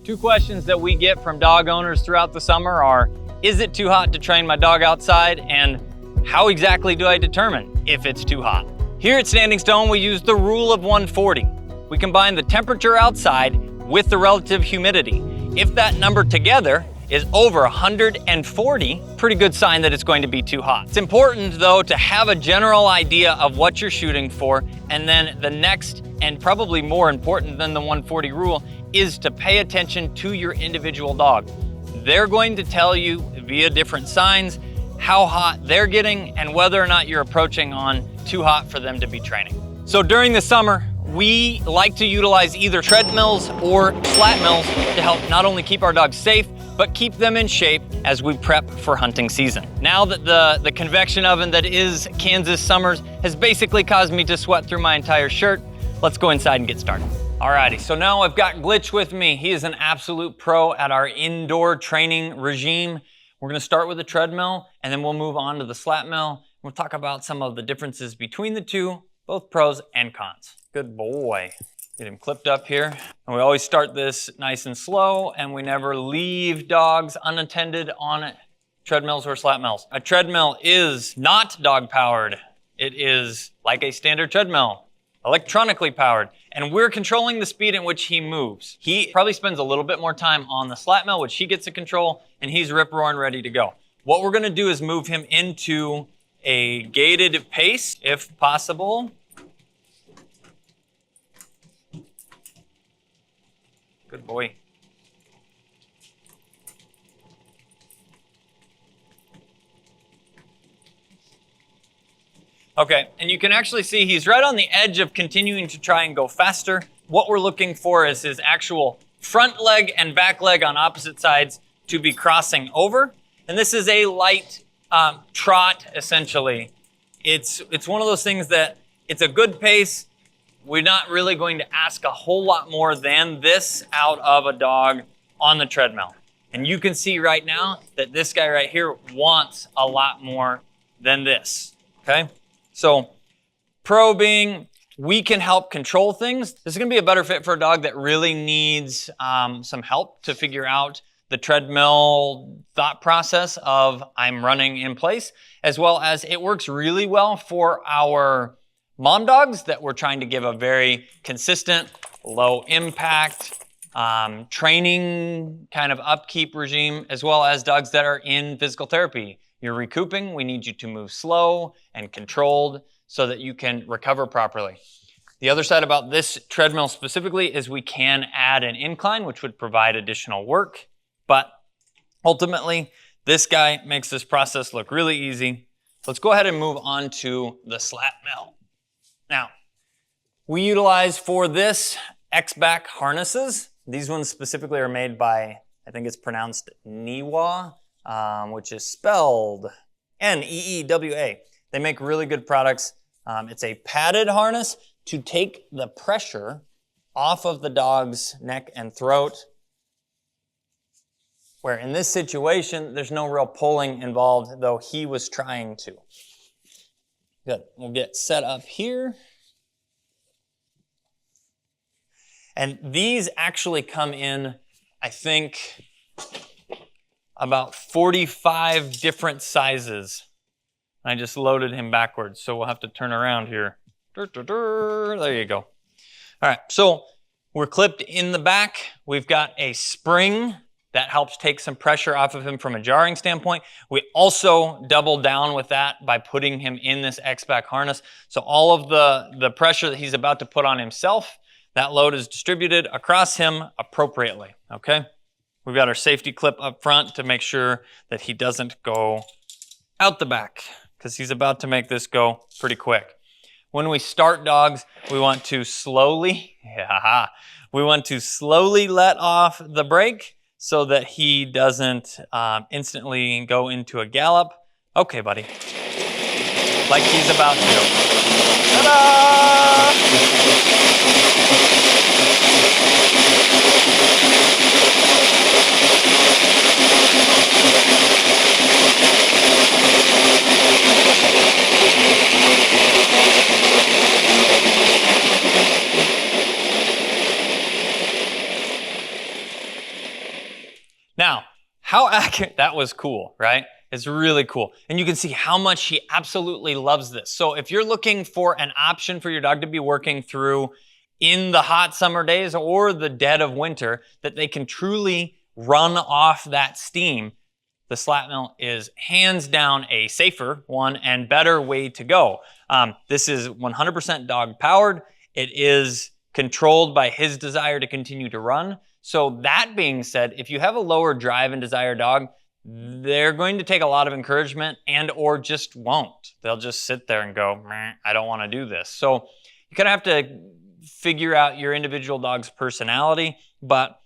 Two questions that we get from dog owners throughout the summer are, is it too hot to train my dog outside? And how exactly do I determine if it's too hot? Here at Standing Stone, we use the rule of 140. We combine the temperature outside with the relative humidity. If that number together is over 140, pretty good sign that it's going to be too hot. It's important though to have a general idea of what you're shooting for, and then the next, and probably more important than the 140 rule, is to pay attention to your individual dog. They're going to tell you via different signs how hot they're getting and whether or not you're approaching on too hot for them to be training. So during the summer, we like to utilize either treadmills or slatmills to help not only keep our dogs safe, but keep them in shape as we prep for hunting season. Now that the convection oven that is Kansas summers has basically caused me to sweat through my entire shirt, let's go inside and get started. Alrighty, so now I've got Glitch with me. He is an absolute pro at our indoor training regime. We're gonna start with the treadmill, and then we'll move on to the slatmill. We'll talk about some of the differences between the two, both pros and cons. Good boy. Get him clipped up here. And we always start this nice and slow, and we never leave dogs unattended on treadmills or slatmills. A treadmill is not dog powered. It is like a standard treadmill, electronically powered. And we're controlling the speed in which he moves. He probably spends a little bit more time on the slatmill, which he gets to control, and he's rip-roaring ready to go. What we're gonna do is move him into a gated pace, if possible. Good boy. Okay, and you can actually see he's right on the edge of continuing to try and go faster. What we're looking for is his actual front leg and back leg on opposite sides to be crossing over. And this is a light trot, essentially. It's one of those things that it's a good pace. We're not really going to ask a whole lot more than this out of a dog on the treadmill. And you can see right now that this guy right here wants a lot more than this, okay? So pro being, we can help control things. This is gonna be a better fit for a dog that really needs some help to figure out the treadmill thought process of I'm running in place, as well as it works really well for our mom dogs that we're trying to give a very consistent, low impact, training kind of upkeep regime, as well as dogs that are in physical therapy. You're recouping, we need you to move slow and controlled so that you can recover properly. The other side about this treadmill specifically is we can add an incline, which would provide additional work, but ultimately, this guy makes this process look really easy. Let's go ahead and move on to the slatmill. Now, we utilize for this X-back harnesses. These ones specifically are made by, I think it's pronounced Neewa, which is spelled N-E-E-W-A. They make really good products. It's a padded harness to take the pressure off of the dog's neck and throat, where in this situation, there's no real pulling involved, though he was trying to. Good, we'll get set up here. And these actually come in, I think, about 45 different sizes. I just loaded him backwards, so we'll have to turn around here. There you go. All right, so we're clipped in the back. We've got a spring that helps take some pressure off of him from a jarring standpoint. We also double down with that by putting him in this X-back harness. So all of the pressure that he's about to put on himself, that load is distributed across him appropriately, okay? We've got our safety clip up front to make sure that he doesn't go out the back, because he's about to make this go pretty quick. When we start dogs, we want to slowly let off the brake so that he doesn't instantly go into a gallop. Okay, buddy. Like he's about to. Ta-da! Now, how accurate, that was cool, right? It's really cool. And you can see how much he absolutely loves this. So if you're looking for an option for your dog to be working through in the hot summer days or the dead of winter, that they can truly run off that steam, the Slatmill is hands down a safer one and better way to go. This is 100% dog powered. It is controlled by his desire to continue to run. So that being said, if you have a lower drive and desire dog, they're going to take a lot of encouragement and or just won't. They'll just sit there and go, meh, I don't want to do this. So you kind of have to figure out your individual dog's personality, but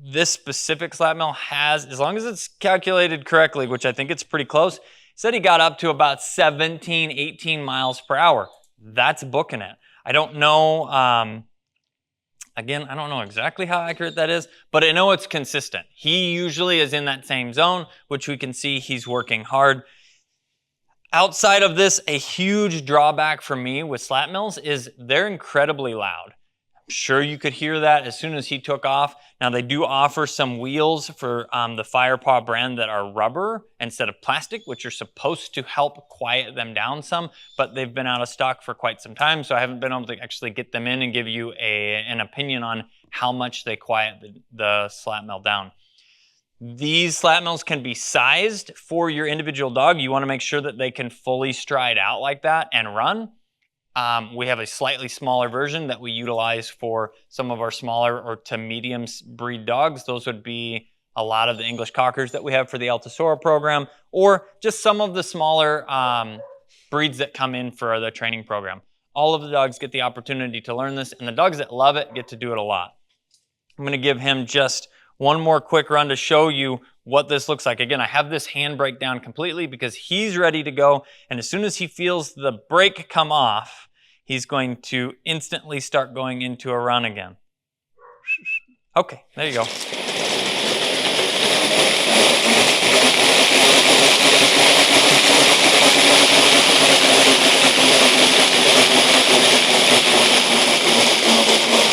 this specific Slatmill has, as long as it's calculated correctly, which I think it's pretty close, said he got up to about 17, 18 miles per hour. That's booking it. I don't know, again, I don't know exactly how accurate that is, but I know it's consistent. He usually is in that same zone, which we can see he's working hard. Outside of this, a huge drawback for me with Slatmills is they're incredibly loud. I'm sure you could hear that as soon as he took off. Now they do offer some wheels for the Firepaw brand that are rubber instead of plastic, which are supposed to help quiet them down some, but they've been out of stock for quite some time, so I haven't been able to actually get them in and give you an opinion on how much they quiet the Slatmill down. These Slatmills can be sized for your individual dog. You want to make sure that they can fully stride out like that and run. We have a slightly smaller version that we utilize for some of our smaller or to medium breed dogs. Those would be a lot of the English Cockers that we have for the Altesora program, or just some of the smaller breeds that come in for the training program. All of the dogs get the opportunity to learn this, and the dogs that love it get to do it a lot. I'm going to give him just one more quick run to show you what this looks like. Again, I have this handbrake down completely because he's ready to go, and as soon as he feels the brake come off, he's going to instantly start going into a run again. Okay, there you go.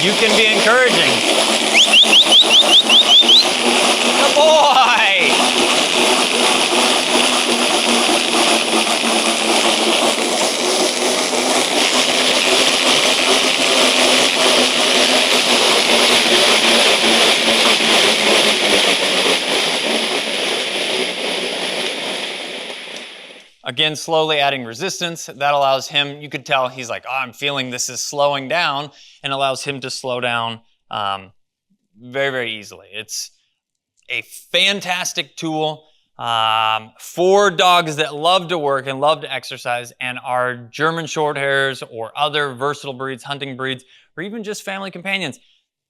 You can be encouraging. Good boy! Again, slowly adding resistance. That allows him, you could tell he's like, oh, I'm feeling this is slowing down, and allows him to slow down very, very easily. It's a fantastic tool for dogs that love to work and love to exercise and are German Shorthairs or other versatile breeds, hunting breeds, or even just family companions.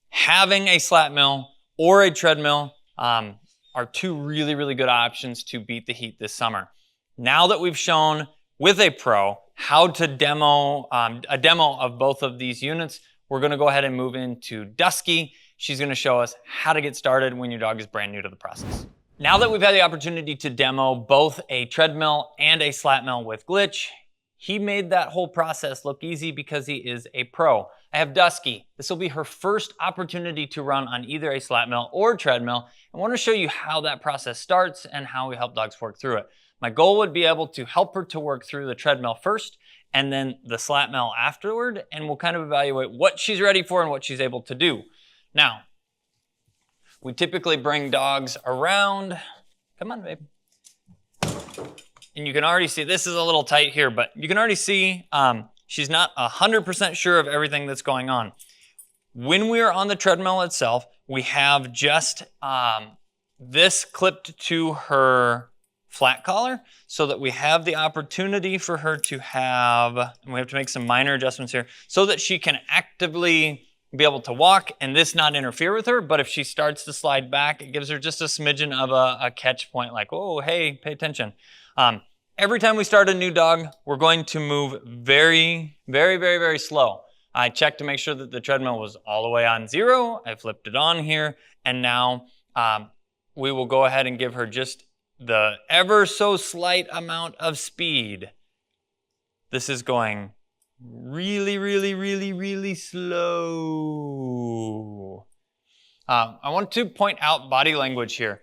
Having a Slatmill or a Treadmill are two really, really good options to beat the heat this summer. Now that we've shown with a pro how to demo a demo of both of these units, we're going to go ahead and move into Dusky. She's going to show us how to get started when your dog is brand new to the process. Now that we've had the opportunity to demo both a Treadmill and a Slatmill with Glitch, he made that whole process look easy because he is a pro. I have Dusky. This will be her first opportunity to run on either a Slatmill or Treadmill. I want to show you how that process starts and how we help dogs work through it. My goal would be able to help her to work through the Treadmill first and then the Slatmill afterward, and we'll kind of evaluate what she's ready for and what she's able to do. Now, we typically bring dogs around. Come on, babe. And you can already see, this is a little tight here, but you can already see she's not 100% sure of everything that's going on. When we are on the Treadmill itself, we have just this clipped to her flat collar so that we have the opportunity for her to have, and we have to make some minor adjustments here, so that she can actively be able to walk and this not interfere with her. But if she starts to slide back, it gives her just a smidgen of a catch point, like, oh, hey, pay attention. Every time we start a new dog, we're going to move very, very, very, very slow. I checked to make sure that the Treadmill was all the way on 0. I flipped it on here, and now we will go ahead and give her just the ever so slight amount of speed. This is going really, really, really, really slow. I want to point out body language here.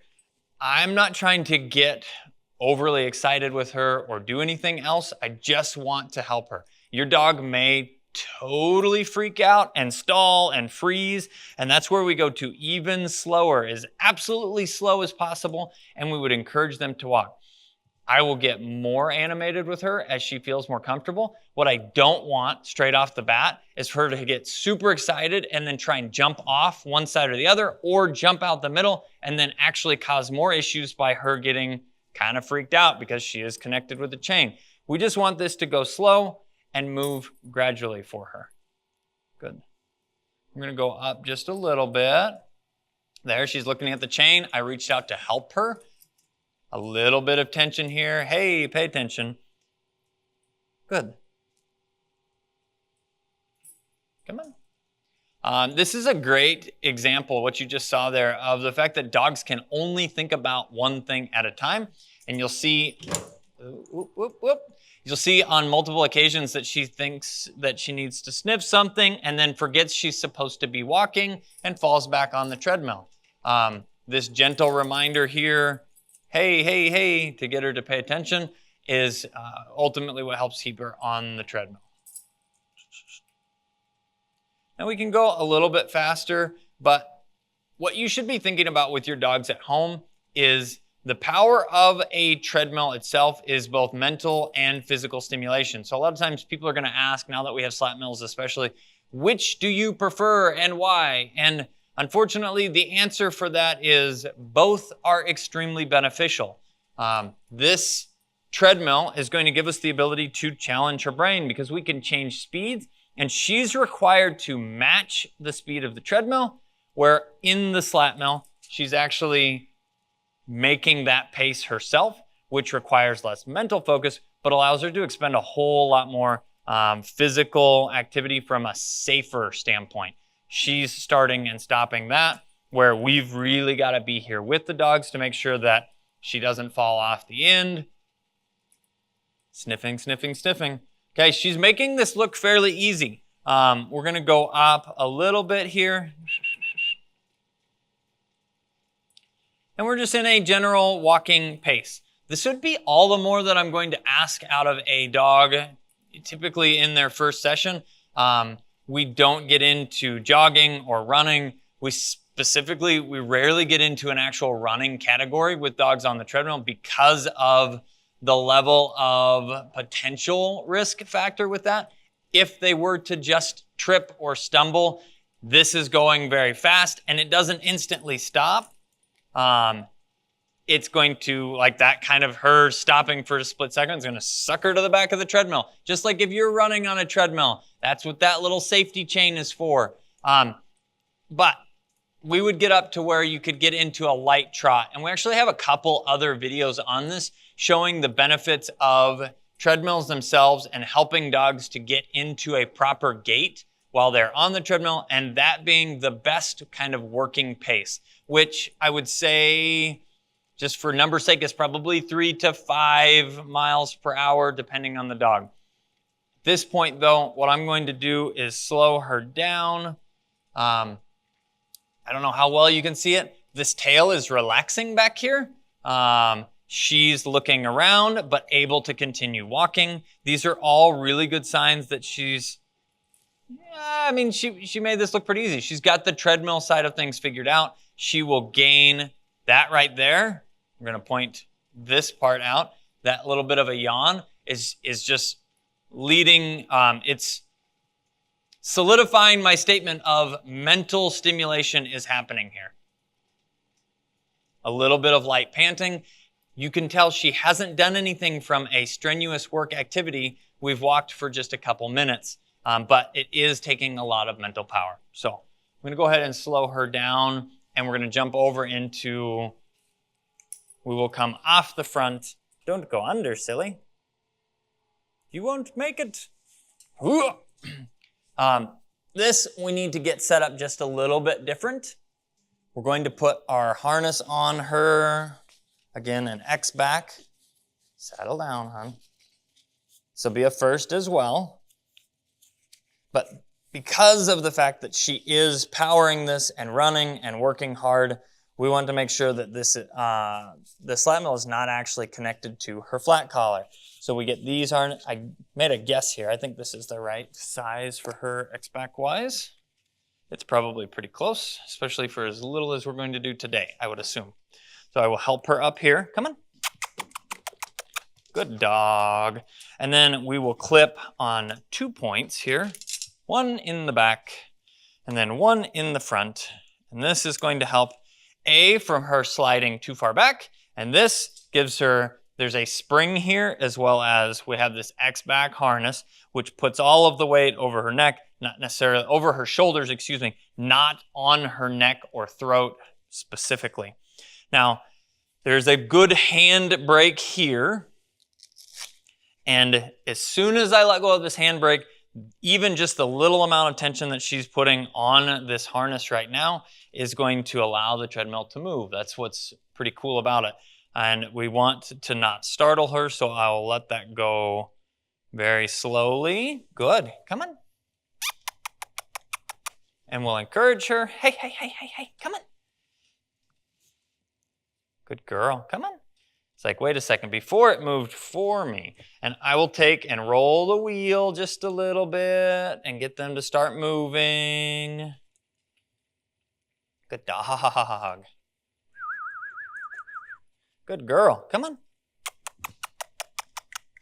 I'm not trying to get overly excited with her or do anything else. I just want to help her. Your dog may totally freak out and stall and freeze, and that's where we go to even slower, as absolutely slow as possible, and we would encourage them to walk. I will get more animated with her as she feels more comfortable. What I don't want straight off the bat is for her to get super excited and then try and jump off one side or the other, or jump out the middle and then actually cause more issues by her getting kind of freaked out because she is connected with the chain. We just want this to go slow and move gradually for her. Good. I'm gonna go up just a little bit. There, she's looking at the chain. I reached out to help her. A little bit of tension here. Hey, pay attention. Good. Come on. This is a great example, what you just saw there, of the fact that dogs can only think about one thing at a time. And you'll see, you'll see on multiple occasions that she thinks that she needs to sniff something and then forgets she's supposed to be walking and falls back on the treadmill. This gentle reminder here, hey, hey, hey, to get her to pay attention is ultimately what helps keep her on the treadmill. Now we can go a little bit faster, but what you should be thinking about with your dogs at home is the power of a treadmill itself is both mental and physical stimulation. So a lot of times people are gonna ask, now that we have Slatmills especially, which do you prefer and why? And unfortunately, the answer for that is both are extremely beneficial. This treadmill is going to give us the ability to challenge her brain because we can change speeds, and she's required to match the speed of the treadmill, where in the Slatmill, she's actually making that pace herself, which requires less mental focus, but allows her to expend a whole lot more physical activity from a safer standpoint. She's starting and stopping that, where we've really got to be here with the dogs to make sure that she doesn't fall off the end. Sniffing, sniffing, sniffing. Okay, she's making this look fairly easy. We're gonna go up a little bit here. And we're just in a general walking pace. This would be all the more that I'm going to ask out of a dog, typically in their first session. We don't get into jogging or running. We rarely get into an actual running category with dogs on the treadmill because of the level of potential risk factor with that. If they were to just trip or stumble, this is going very fast and it doesn't instantly stop. It's going to, like that kind of her stopping for a split second, is going to suck her to the back of the treadmill. Just like if you're running on a treadmill, that's what that little safety chain is for. But we would get up to where you could get into a light trot. And we actually have a couple other videos on this showing the benefits of treadmills themselves and helping dogs to get into a proper gait while they're on the treadmill, and that being the best kind of working pace, which I would say, just for number's sake, is probably 3 to 5 miles per hour, depending on the dog. At this point, though, what I'm going to do is slow her down. I don't know how well you can see it. This tail is relaxing back here. She's looking around, but able to continue walking. These are all really good signs that she's, she made this look pretty easy. She's got the treadmill side of things figured out. She will gain that right there. I'm gonna point this part out. That little bit of a yawn is just leading, it's solidifying my statement of mental stimulation is happening here. A little bit of light panting. You can tell she hasn't done anything from a strenuous work activity. We've walked for just a couple minutes, but it is taking a lot of mental power. So I'm gonna go ahead and slow her down, and we're gonna jump over into, we will come off the front. Don't go under, silly. You won't make it. This we need to get set up just a little bit different. We're going to put our harness on her. Again, an X back. Settle down, hon. This will be a first as well. But because of the fact that she is powering this and running and working hard, we want to make sure that this the slat mill is not actually connected to her flat collar. So we get these harness. I made a guess here. I think this is the right size for her X-back wise. It's probably pretty close, especially for as little as we're going to do today, I would assume. So I will help her up here. Come on. Good dog. And then we will clip on 2 points here. One in the back and then one in the front. And this is going to help from her sliding too far back. And this gives her, there's a spring here as well as we have this X-back harness, which puts all of the weight over her neck, not necessarily over her shoulders, excuse me, not on her neck or throat specifically. Now, there's a good hand brake here. And as soon as I let go of this hand brake, even just the little amount of tension that she's putting on this harness right now is going to allow the treadmill to move. That's what's pretty cool about it. And we want to not startle her, so I'll let that go very slowly. Good, come on. And we'll encourage her. Hey, hey, hey, hey, hey, come on. Good girl, come on. It's like, wait a second, before it moved for me. And I will take and roll the wheel just a little bit and get them to start moving. Good dog. Good girl, come on.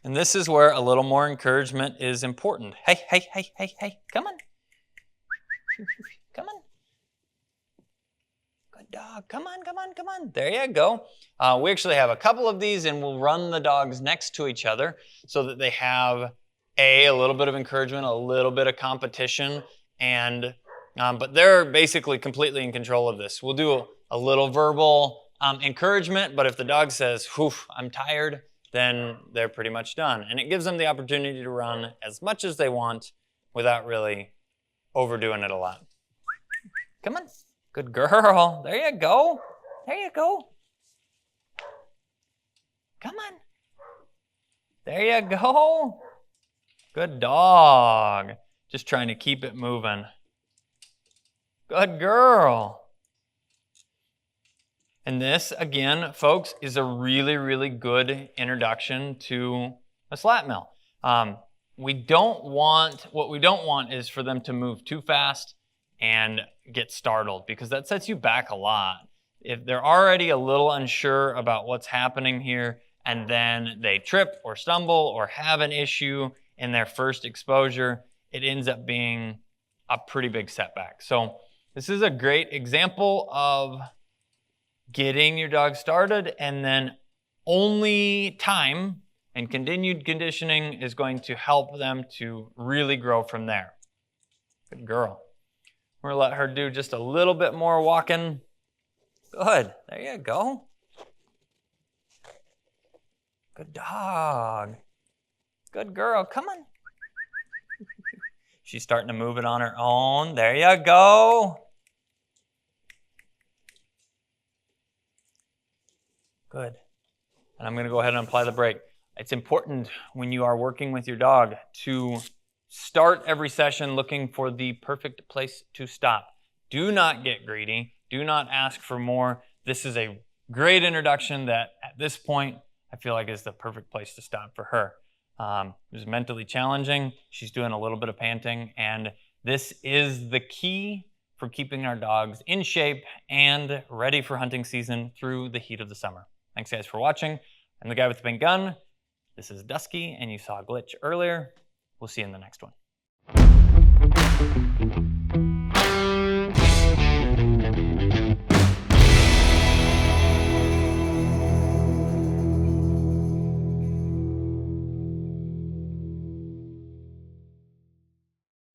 And this is where a little more encouragement is important. Hey, hey, hey, hey, hey, come on. Come on. Good dog, come on, come on, come on. There you go. We actually have a couple of these and we'll run the dogs next to each other so that they have a little bit of encouragement, a little bit of competition, and but they're basically completely in control of this. We'll do a little verbal encouragement, but if the dog says, "Whew, I'm tired," then they're pretty much done. And it gives them the opportunity to run as much as they want without really overdoing it a lot. Come on. Good girl. There you go. There you go. Come on. There you go. Good dog. Just trying to keep it moving. Good girl. And this, again, folks, is a really, really good introduction to a slat mill. What we don't want is for them to move too fast and get startled, because that sets you back a lot. If they're already a little unsure about what's happening here, and then they trip or stumble or have an issue in their first exposure, it ends up being a pretty big setback. So this is a great example of getting your dog started, and then only time and continued conditioning is going to help them to really grow from there. Good girl. We're gonna let her do just a little bit more walking. Good, there you go. Good dog. Good girl, come on. She's starting to move it on her own. There you go. Good. And I'm gonna go ahead and apply the brake. It's important when you are working with your dog to start every session looking for the perfect place to stop. Do not get greedy. Do not ask for more. This is a great introduction that at this point, I feel like is the perfect place to stop for her. It was mentally challenging. She's doing a little bit of panting, and this is the key for keeping our dogs in shape and ready for hunting season through the heat of the summer. Thanks guys for watching. I'm the guy with the pink gun. This is Dusky, and you saw a glitch earlier. We'll see you in the next one.